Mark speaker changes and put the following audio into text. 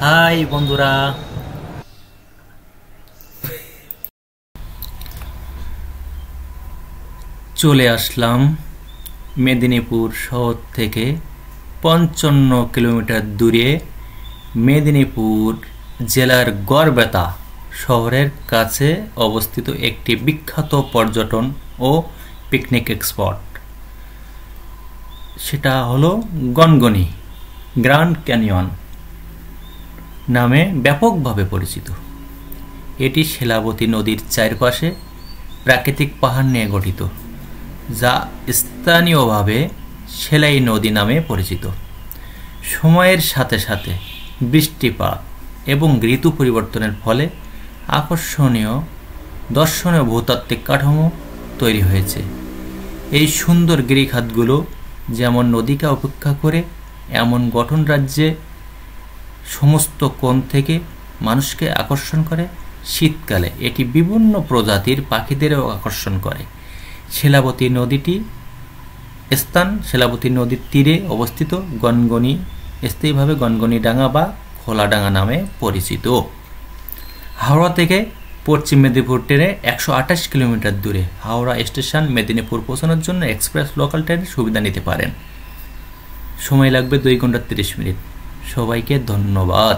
Speaker 1: High বন্ধুরা, চলে আসলাম মেদিনীপুর শহর থেকে 55 কিলোমিটার দূরে মেদিনীপুর জেলার গড়বেতা শহরের কাছে অবস্থিত একটি বিখ্যাত পর্যটন ও পিকনিক স্পট। সেটা হলো গনগনি গ্র্যান্ড ক্যানিয়ন নামে ব্যাপকভাবে পরিচিত। এটি শিলাবতী নদীর চারপাশে প্রাকৃতিক পাহাড় নিয়ে গঠিত, যা স্থানীয়ভাবে সেলাই নদী নামে পরিচিত। সময়ের সাথে সাথে বৃষ্টিপাত এবং ঋতু পরিবর্তনের ফলে আকর্ষণীয় দর্শনীয় ভূতাত্ত্বিক কাঠামো তৈরি হয়েছে। এই সুন্দর গিরিখাতগুলো যেমন নদীকে উপেক্ষা করে এমন গঠন রাজ্যে সমস্ত কোণ থেকে মানুষকে আকর্ষণ করে। শীতকালে এটি বিভিন্ন প্রজাতির পাখিদেরও আকর্ষণ করে। শিলাবতী নদীর তীরে অবস্থিত গনগনি স্থায়ীভাবে গনগনিডাঙ্গা বা খোলাডাঙ্গা নামে পরিচিত। হাওড়া থেকে পশ্চিম মেদিনীপুর ট্রেনে 128 কিলোমিটার দূরে। হাওড়া স্টেশন মেদিনীপুর পৌঁছানোর জন্য এক্সপ্রেস লোকাল ট্রেনের সুবিধা নিতে পারেন। সময় লাগবে 2 ঘন্টা 30 মিনিট। সবাইকে ধন্যবাদ।